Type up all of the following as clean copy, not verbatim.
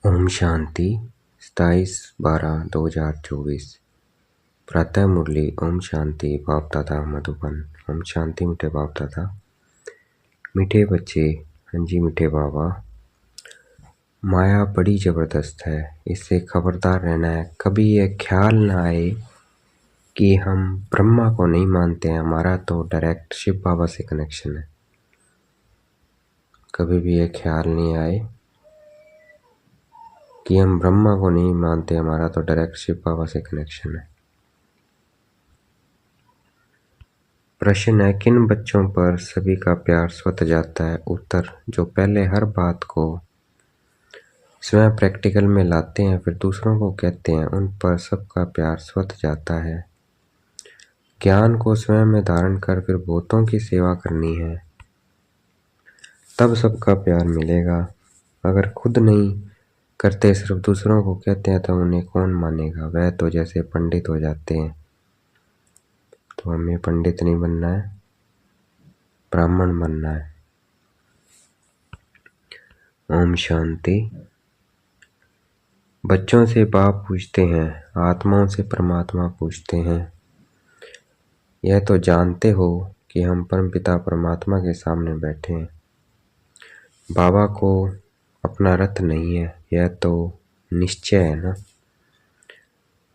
ओम शांति 27/12/2024 प्रातः मुरली। ओम शांति बाप दादा मधुबन। ओम शांति मीठे बाप दादा, मीठे बच्चे। हाँ जी मीठे बाबा। माया बड़ी ज़बरदस्त है, इससे खबरदार रहना है। कभी यह ख्याल ना आए कि हम ब्रह्मा को नहीं मानते हैं, हमारा तो डायरेक्ट शिव बाबा से कनेक्शन है। कभी भी यह ख्याल नहीं आए कि हम ब्रह्मा को नहीं मानते, हमारा तो डायरेक्ट शिव बाबा से कनेक्शन है। प्रश्न है, किन बच्चों पर सभी का प्यार स्वतः जाता है? उत्तर, जो पहले हर बात को स्वयं प्रैक्टिकल में लाते हैं फिर दूसरों को कहते हैं, उन पर सबका प्यार स्वतः जाता है। ज्ञान को स्वयं में धारण कर फिर भूतों की सेवा करनी है, तब सबका प्यार मिलेगा। अगर खुद नहीं करते, सिर्फ दूसरों को कहते हैं, तो उन्हें कौन मानेगा? वह तो जैसे पंडित हो जाते हैं। तो हमें पंडित नहीं बनना है, ब्राह्मण बनना है। ओम शांति। बच्चों से बाप पूछते हैं, आत्माओं से परमात्मा पूछते हैं, यह तो जानते हो कि हम परमपिता परमात्मा के सामने बैठे हैं। बाबा को अपना रथ नहीं है, यह तो निश्चय है ना।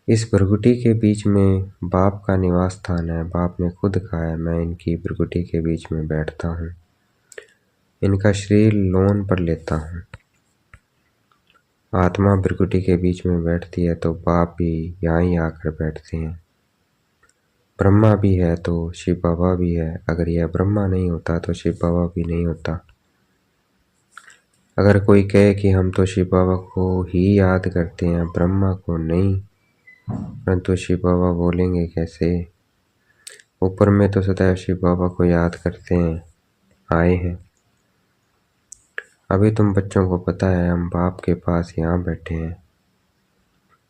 इस भृगुटी के बीच में बाप का निवास स्थान है। बाप ने खुद कहा है, मैं इनकी भृगुटी के बीच में बैठता हूँ, इनका शरीर लोन पर लेता हूँ। आत्मा भृगुटी के बीच में बैठती है तो बाप भी यहाँ ही आकर बैठते हैं। ब्रह्मा भी है तो शिव बाबा भी है। अगर यह ब्रह्मा नहीं होता तो शिव बाबा भी नहीं होता। अगर कोई कहे कि हम तो शिव बाबा को ही याद करते हैं, ब्रह्मा को नहीं, परंतु शिव बाबा बोलेंगे कैसे? ऊपर में तो सदैव शिव बाबा को याद करते हैं, आए हैं। अभी तुम बच्चों को पता है हम बाप के पास यहाँ बैठे हैं,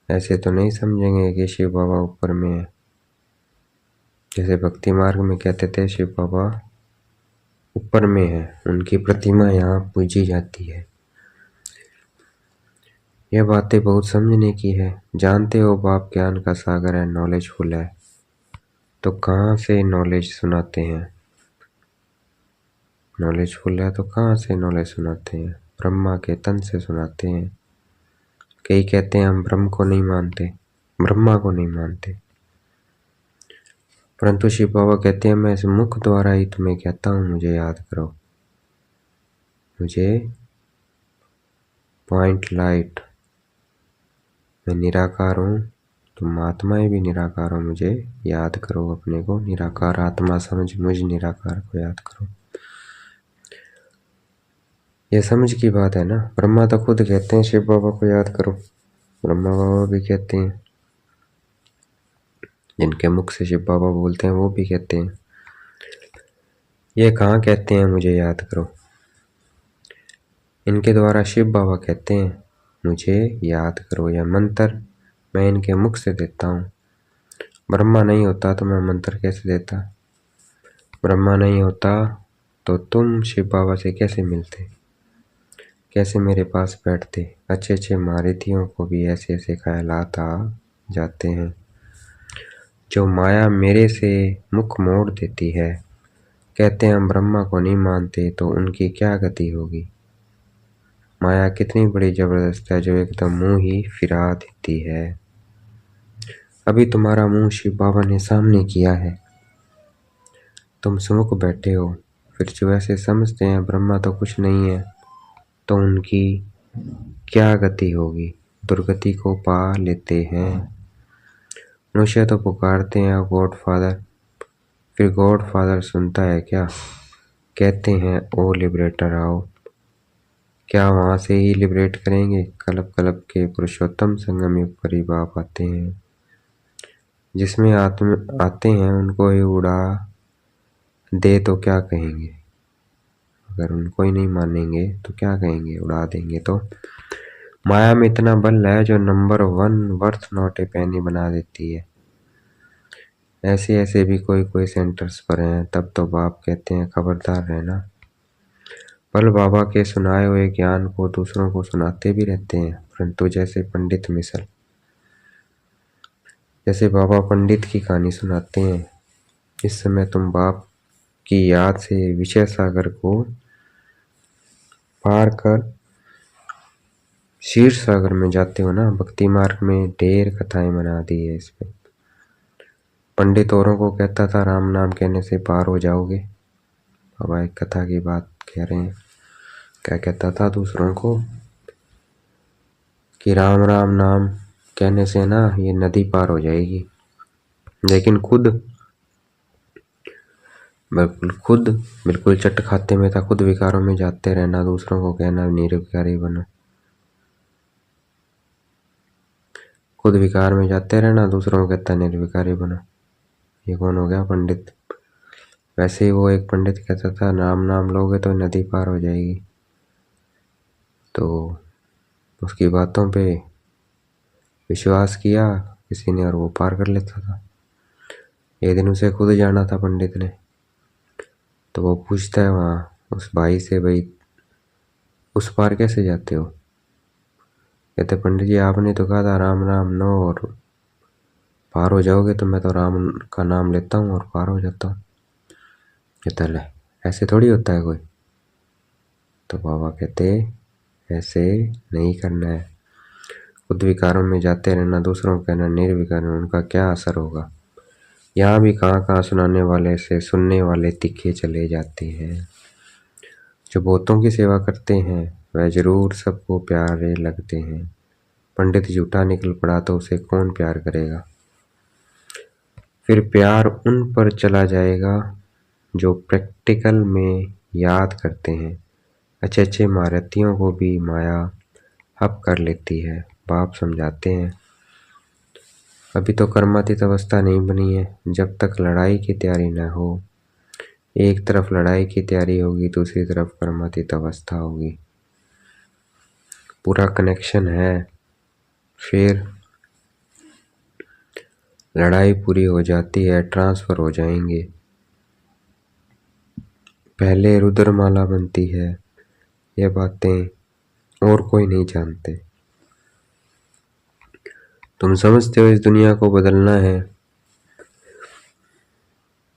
ऐसे तो नहीं समझेंगे कि शिव बाबा ऊपर में है। जैसे भक्ति मार्ग में कहते थे शिव बाबा ऊपर में है, उनकी प्रतिमा यहाँ पूजी जाती है। यह बातें बहुत समझने की है। जानते हो बाप ज्ञान का सागर है, नॉलेजफुल है, तो कहाँ से नॉलेज सुनाते हैं? नॉलेजफुल है तो कहाँ से नॉलेज सुनाते हैं? ब्रह्मा के तन से सुनाते हैं। कई कहते हैं हम ब्रह्म को नहीं मानते, ब्रह्मा को नहीं मानते, परंतु शिव बाबा कहते हैं मैं इस मुख द्वारा ही तुम्हें कहता हूँ, मुझे याद करो, मुझे पॉइंट लाइट, मैं निराकार हूँ, तुम आत्माएं भी निराकार हो, मुझे याद करो। अपने को निराकार आत्मा समझ मुझ निराकार को याद करो। यह समझ की बात है ना। ब्रह्मा तो खुद कहते हैं शिव बाबा को याद करो, ब्रह्मा बाबा भी कहते हैं, जिनके मुख से शिव बाबा बोलते हैं वो भी कहते हैं। ये कहाँ कहते हैं मुझे याद करो? इनके द्वारा शिव बाबा कहते हैं मुझे याद करो। यह मंत्र मैं इनके मुख से देता हूँ। ब्रह्मा नहीं होता तो मैं मंत्र कैसे देता? ब्रह्मा नहीं होता तो तुम शिव बाबा से कैसे मिलते, कैसे मेरे पास बैठते? अच्छे अच्छे महारथियों को भी ऐसे ऐसे ख्यालात आ जाते हैं। जो माया मेरे से मुख मोड़ देती है, कहते हैं हम ब्रह्मा को नहीं मानते, तो उनकी क्या गति होगी? माया कितनी बड़ी जबरदस्त है, जो एकदम मुंह ही फिरा देती है। अभी तुम्हारा मुंह शिव बाबा ने सामने किया है, तुम सुमुख बैठे हो, फिर जो ऐसे समझते हैं ब्रह्मा तो कुछ नहीं है, तो उनकी क्या गति होगी? दुर्गति को पा लेते हैं। मनुष्य तो पुकारते हैं गॉड फादर, फिर गॉड फादर सुनता है क्या? कहते हैं ओ लिबरेटर आओ, क्या वहाँ से ही लिबरेट करेंगे? कल्प कल्प के पुरुषोत्तम संगम युग पर ही बाप आते हैं। जिसमें आत्म आते हैं उनको ही उड़ा दे तो क्या कहेंगे? अगर उनको ही नहीं मानेंगे तो क्या कहेंगे? उड़ा देंगे। तो माया में इतना बल है जो नंबर 1 वर्थ नॉट ए पेनी बना देती है। ऐसे ऐसे भी कोई कोई सेंटर्स पर हैं, तब तो बाप कहते हैं खबरदार रहना। पल बाबा के सुनाए हुए ज्ञान को दूसरों को सुनाते भी रहते हैं, परंतु जैसे पंडित मिसल, जैसे बाबा पंडित की कहानी सुनाते हैं। इस समय तुम बाप की याद से विषय सागर को पार कर क्षीर सागर में जाते हो ना। भक्ति मार्ग में ढेर कथाएं बना दी है इसमें। पंडित औरों को कहता था राम नाम कहने से पार हो जाओगे। बाबा एक कथा की बात कह रहे हैं। क्या कहता था दूसरों को कि राम राम नाम कहने से ना ये नदी पार हो जाएगी, लेकिन बिल्कुल चट खाते में था। खुद विकारों में जाते रहना, दूसरों को कहना निर्विकारी बनो। खुद विकार में जाते रहना, दूसरों को कहता निर्विकारी बनो। ये कौन हो गया? पंडित। वैसे ही वो एक पंडित कहता था राम नाम लोगे तो नदी पार हो जाएगी, तो उसकी बातों पे विश्वास किया किसी ने और वो पार कर लेता था। एक दिन उसे खुद जाना था पंडित ने, तो वो पूछता है वहाँ उस भाई से, भाई उस पार कैसे जाते हो? कहते पंडित जी आपने तो कहा था राम राम नो और पार हो जाओगे, तो मैं तो राम का नाम लेता हूँ और पार हो जाता हूँ। कहता ले ऐसे थोड़ी होता है कोई। तो बाबा कहते ऐसे नहीं करना है। खुद विकारों में जाते रहना, दूसरों को कहना निर्विकार, उनका क्या असर होगा। यहाँ भी कहाँ सुनाने वाले से सुनने वाले तीखे चले जाते हैं। जो बहुतों की सेवा करते हैं वह जरूर सबको प्यारे लगते हैं। पंडित झूठा निकल पड़ा तो उसे कौन प्यार करेगा। फिर प्यार उन पर चला जाएगा जो प्रैक्टिकल में याद करते हैं। अच्छे महारथियों को भी माया हप कर लेती है। बाप समझाते हैं अभी तो कर्मातीत अवस्था नहीं बनी है। जब तक लड़ाई की तैयारी न हो, एक तरफ लड़ाई की तैयारी होगी, दूसरी तरफ कर्मातीत अवस्था होगी। पूरा कनेक्शन है। फिर लड़ाई पूरी हो जाती है, ट्रांसफर हो जाएंगे। पहले रुद्रमाला बनती है। ये बातें और कोई नहीं जानते। तुम समझते हो इस दुनिया को बदलना है।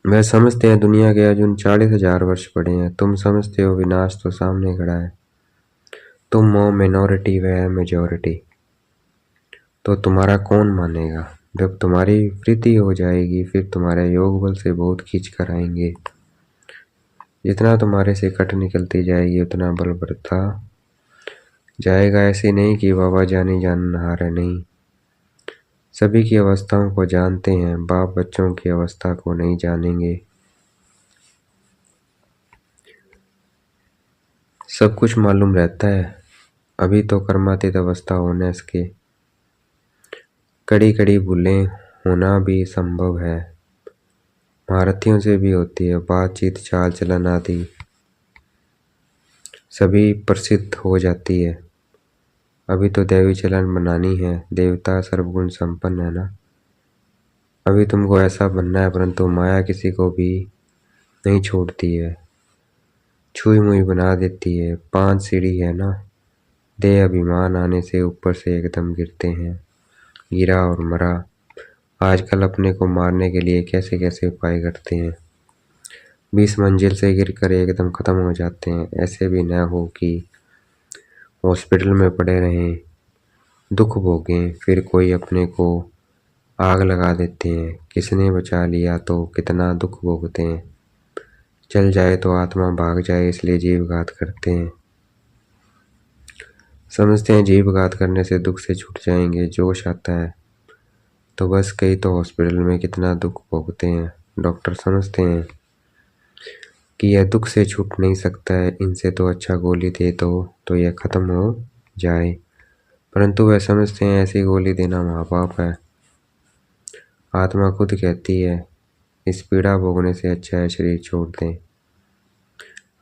वह समझते हैं दुनिया के अजून 40,000 वर्ष पड़े हैं। तुम समझते हो विनाश तो सामने खड़ा है। तुम हो मिनॉरिटी, वह है मेजॉरिटी। तो तुम्हारा कौन मानेगा? जब तुम्हारी प्रीति हो जाएगी फिर तुम्हारे योग बल से बहुत खींच कर आएंगे। जितना तुम्हारे से कट निकलती जाएगी उतना बल बढ़ता जाएगा। ऐसे नहीं कि बाबा जानी जानहार है, नहीं। सभी की अवस्थाओं को जानते हैं। बाप बच्चों की अवस्था को नहीं जानेंगे। सब कुछ मालूम रहता है। अभी तो कर्मातीत अवस्था होने इसके कड़ी कड़ी भूलें होना भी संभव है। महारथियों से भी होती है। बातचीत चाल चलन आदि सभी प्रसिद्ध हो जाती है। अभी तो दैवी चलन बनानी है। देवता सर्वगुण संपन्न है ना। अभी तुमको ऐसा बनना है, परंतु माया किसी को भी नहीं छोड़ती है, छुई मुई बना देती है। 5 सीढ़ी है ना। देह अभिमान आने से ऊपर से एकदम गिरते हैं। गिरा और मरा। आजकल अपने को मारने के लिए कैसे कैसे उपाय करते हैं। 20 मंजिल से गिरकर एकदम खत्म हो जाते हैं। ऐसे भी न हो कि हॉस्पिटल में पड़े रहें, दुख भोगें, फिर कोई अपने को आग लगा देते हैं। किसने बचा लिया तो कितना दुख भोगते हैं। चल जाए तो आत्मा भाग जाए, इसलिए जीवघात करते हैं। समझते हैं जीवघात करने से दुख से छूट जाएंगे। जोश आता है तो बस कई तो हॉस्पिटल में कितना दुख भोगते हैं। डॉक्टर समझते हैं कि यह दुख से छूट नहीं सकता है, इनसे तो अच्छा गोली दे दो तो यह खत्म हो जाए, परंतु वह समझते हैं ऐसी गोली देना महापाप है। आत्मा खुद कहती है इस पीड़ा भोगने से अच्छा है शरीर छोड़ दें।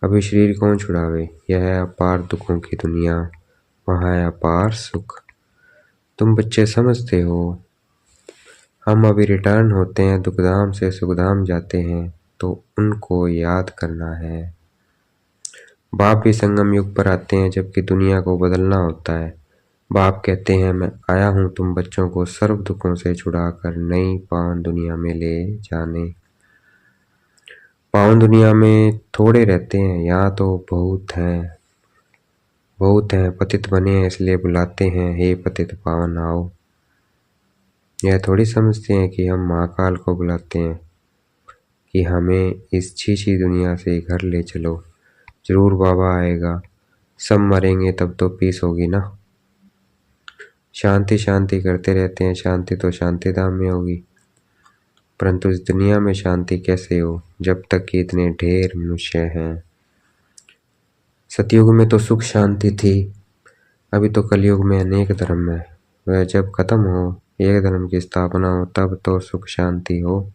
अभी शरीर कौन छुड़ावे। यह है अपार दुखों की दुनिया, वहाँ है अपार सुख। तुम बच्चे समझते हो। हम अभी रिटर्न होते हैं, दुखधाम से सुखधाम जाते हैं, तो उनको याद करना है। बाप भी संगम युग पर आते हैं जबकि दुनिया को बदलना होता है। बाप कहते हैं, मैं आया हूँ तुम बच्चों को सर्व दुखों से छुड़ाकर नई पावन दुनिया में ले जाने। पावन दुनिया में थोड़े रहते हैं, यहाँ तो बहुत हैं, पतित बने हैं इसलिए बुलाते हैं, हे पतित पावन आओ। यह थोड़ी समझते हैं कि हम महाकाल को बुलाते हैं कि हमें इस छी दुनिया से घर ले चलो। जरूर बाबा आएगा, सब मरेंगे तब तो पीस होगी ना। शांति शांति करते रहते हैं, शांति तो शांति धाम में होगी, परंतु इस दुनिया में शांति कैसे हो जब तक कि इतने ढेर मनुष्य हैं। सतयुग में तो सुख शांति थी, अभी तो कलयुग में अनेक धर्म है। वह जब खत्म हो, एक धर्म की स्थापना हो, तब तो सुख शांति हो।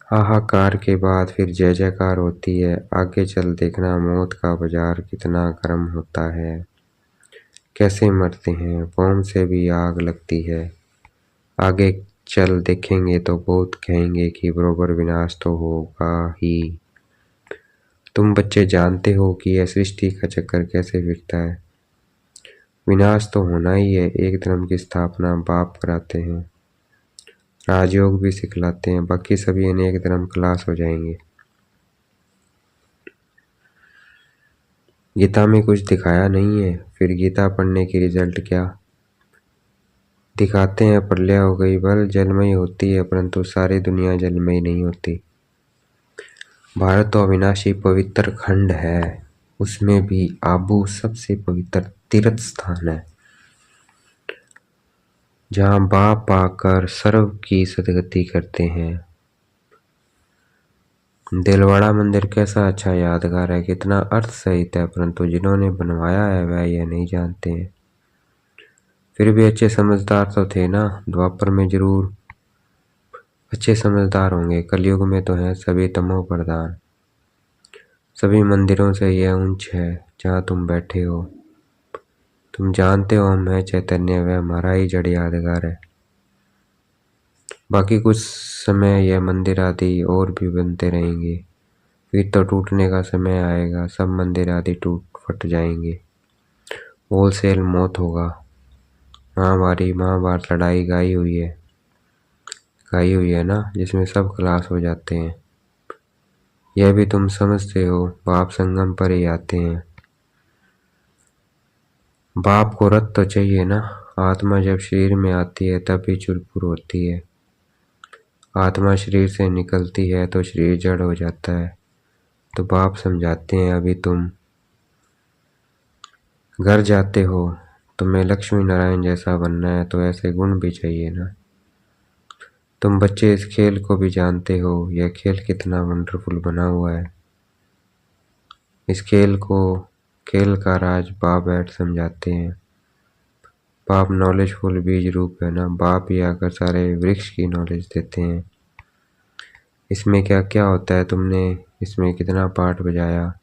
हाहाकार के बाद फिर जय जयकार होती है। आगे चल देखना मौत का बाजार कितना गर्म होता है, कैसे मरते हैं, बम से भी आग लगती है। आगे चल देखेंगे तो बहुत कहेंगे कि बरोबर विनाश तो होगा ही। तुम बच्चे जानते हो कि यह सृष्टि का चक्कर कैसे फिरता है। विनाश तो होना ही है। एक धर्म की स्थापना बाप कराते हैं, राजयोग भी सिखलाते हैं, बाकी सभी अनेक धर्म खलास हो जाएंगे। गीता में कुछ दिखाया नहीं है, फिर गीता पढ़ने की रिजल्ट क्या। दिखाते हैं प्रलय हो गई, बल जलमयी होती है, परंतु सारी दुनिया जलमयी नहीं होती। भारत तो अविनाशी पवित्र खंड है, उसमें भी आबू सबसे पवित्र तीर्थ स्थान है, जहाँ बाप आकर सर्व की सदगति करते हैं। दिलवाड़ा मंदिर कैसा अच्छा यादगार है, कितना अर्थ सहित है, परंतु जिन्होंने बनवाया है वह यह नहीं जानते हैं। फिर भी अच्छे समझदार तो थे ना, द्वापर में जरूर अच्छे समझदार होंगे, कलयुग में तो हैं सभी तमो प्रधान। सभी मंदिरों से यह ऊंच है जहाँ तुम बैठे हो। तुम जानते हो हम हैं चैतन्य, वह हमारा ही जड़ यादगार है। बाकी कुछ समय यह मंदिर आदि और भी बनते रहेंगे, फिर तो टूटने का समय आएगा, सब मंदिर आदि टूट फट जाएंगे, होलसेल मौत होगा। महाभारत लड़ाई गाई हुई है ना, जिसमें सब खलास हो जाते हैं। यह भी तुम समझते हो, बाप संगम पर ही आते हैं। बाप को रथ तो चाहिए ना, आत्मा जब शरीर में आती है तब भी चुरपुर होती है। आत्मा शरीर से निकलती है तो शरीर जड़ हो जाता है। तो बाप समझाते हैं, अभी तुम घर जाते हो, तुम्हें लक्ष्मी नारायण जैसा बनना है तो ऐसे गुण भी चाहिए ना। तुम बच्चे इस खेल को भी जानते हो, यह खेल कितना वंडरफुल बना हुआ है। इस खेल का राज बाप बैठ समझाते हैं। बाप नॉलेजफुल बीज रूप है ना, बाप ही आकर सारे वृक्ष की नॉलेज देते हैं। इसमें क्या क्या होता है, तुमने इसमें कितना पार्ट बजाया।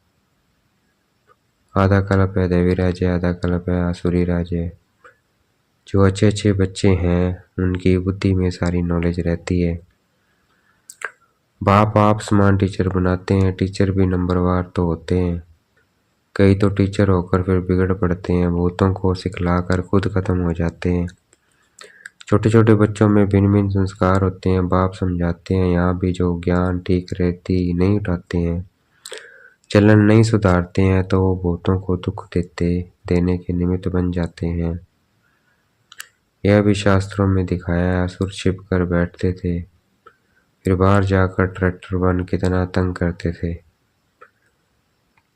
आधा कल्प है दैवी राज्य, आधा कल्प है आसुरी राज्य। जो अच्छे अच्छे बच्चे हैं उनकी बुद्धि में सारी नॉलेज रहती है। बाप आप समान टीचर बनाते हैं, टीचर भी नंबरवार तो होते हैं। कई तो टीचर होकर फिर बिगड़ पड़ते हैं, भूतों को सिखलाकर खुद खत्म हो जाते हैं। छोटे छोटे बच्चों में भिन्न भिन्न संस्कार होते हैं, बाप समझाते हैं। यहाँ भी जो ज्ञान ठीक रहती नहीं उठाते हैं, चलन नहीं सुधारते हैं, तो वो भूतों को दुख देने के निमित्त बन जाते हैं। यह भी शास्त्रों में दिखाया है। असुर छिप कर बैठते थे, फिर बाहर जाकर ट्रैक्टर बन कितना तंग करते थे।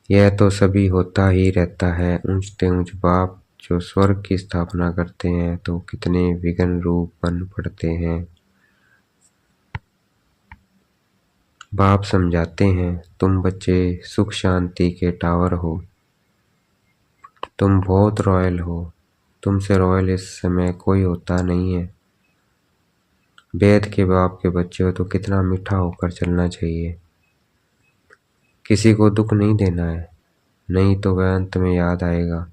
यह तो सभी होता ही रहता है। ऊंचते ऊंच बाप जो स्वर्ग की स्थापना करते हैं तो कितने विघ्न रूप बन पड़ते हैं। बाप समझाते हैं, तुम बच्चे सुख शांति के टावर हो, तुम बहुत रॉयल हो, तुमसे रॉयल इस समय कोई होता नहीं है। वेद के बाप के बच्चे हो तो कितना मीठा होकर चलना चाहिए। किसी को दुख नहीं देना है, नहीं तो वह अंत में याद आएगा,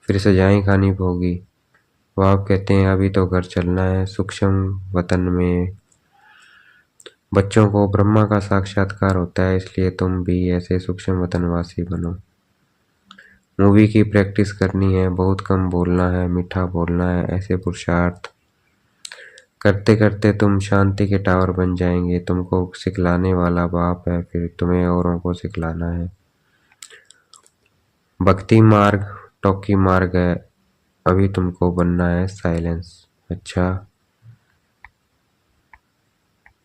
फिर सजाएं खानी होगी। बाप कहते हैं, अभी तो घर चलना है, सूक्ष्म वतन में बच्चों को ब्रह्मा का साक्षात्कार होता है, इसलिए तुम भी ऐसे सूक्ष्म वतनवासी बनो। मूवी की प्रैक्टिस करनी है, बहुत कम बोलना है, मीठा बोलना है। ऐसे पुरुषार्थ करते करते तुम शांति के टावर बन जाएंगे। तुमको सिखलाने वाला बाप है, फिर तुम्हें औरों को सिखलाना है। भक्ति मार्ग टॉकी मार्ग है, अभी तुमको बनना है साइलेंस। अच्छा,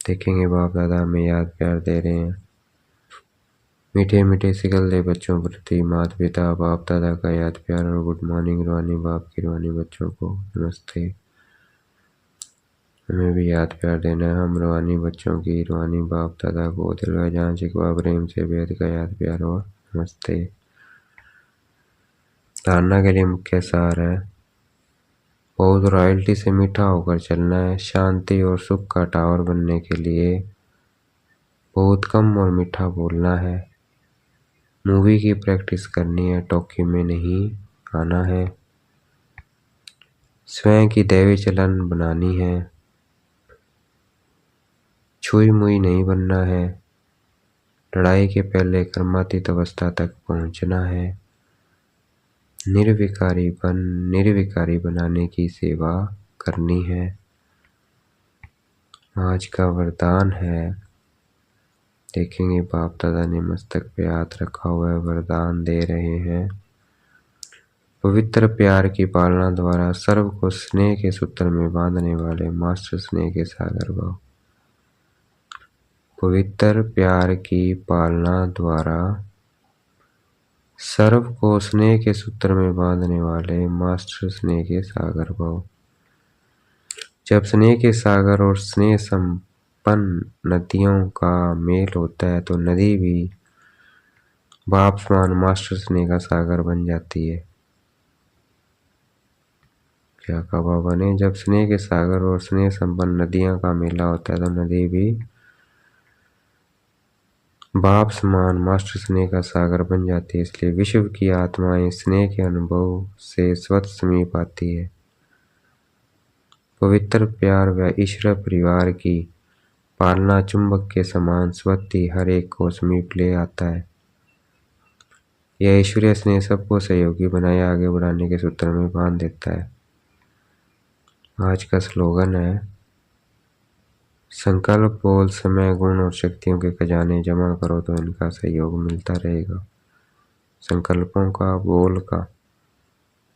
देखेंगे बाप दादा हमें याद प्यार दे रहे हैं। मीठे मीठे सिकल दे बच्चों प्रति माता पिता बाप दादा का याद प्यार और गुड मॉर्निंग। रूहानी बाप की रूहानी बच्चों को नमस्ते। हमें भी याद प्यार देना है। हम रूहानी बच्चों की रूहानी बाप दादा को दिल व जान शिकवा प्रेम से बेहद का याद प्यार हो नमस्ते। धारणा के लिए मुख्य सार है, बहुत रॉयल्टी से मीठा होकर चलना है। शांति और सुख का टावर बनने के लिए बहुत कम और मीठा बोलना है। मूवी की प्रैक्टिस करनी है, टॉकी में नहीं आना है। स्वयं की दैवी चलन बनानी है, छुई मुई नहीं बनना है। लड़ाई के पहले कर्मातीत अवस्था तक पहुंचना है। निर्विकारी बनाने की सेवा करनी है। आज का वरदान है, देखेंगे बाप दादा ने मस्तक पे हाथ रखा हुआ है, वरदान दे रहे हैं। पवित्र प्यार की पालना द्वारा सर्व को स्नेह के सूत्र में बांधने वाले मास्टर स्नेह के सागर भाव। पवित्र प्यार की पालना द्वारा सर्व को स्नेह के सूत्र में बांधने वाले मास्टर स्नेह के सागर भाव। जब स्नेह के सागर और स्नेह संपन्न नदियों का मेल होता है तो नदी भी बाप समान मास्टर स्नेह का सागर बन जाती है। क्या कहा बाबा ने? जब स्नेह के सागर और स्नेह संपन्न नदियों का मेला होता है तो नदी भी बाप समान मास्टर स्नेह का सागर बन जाती है। इसलिए विश्व की आत्माएं स्नेह के अनुभव से स्वतः समीप आती है। पवित्र प्यार व ईश्वर परिवार की पालना चुंबक के समान स्वतः ही हर एक को समीप ले आता है। यह ईश्वरीय स्नेह सबको सहयोगी बनाए आगे बढ़ाने के सूत्र में बांध देता है। आज का स्लोगन है, संकल्प बोल समय गुण और शक्तियों के खजाने जमा करो तो इनका सहयोग मिलता रहेगा। संकल्पों का, बोल का,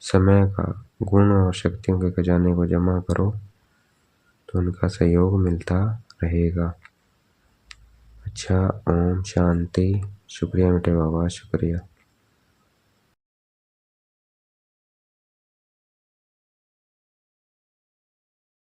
समय का, गुण और शक्तियों के खजाने को जमा करो तो उनका सहयोग मिलता रहेगा। अच्छा, ओम शांति। शुक्रिया बेटे बाबा, शुक्रिया।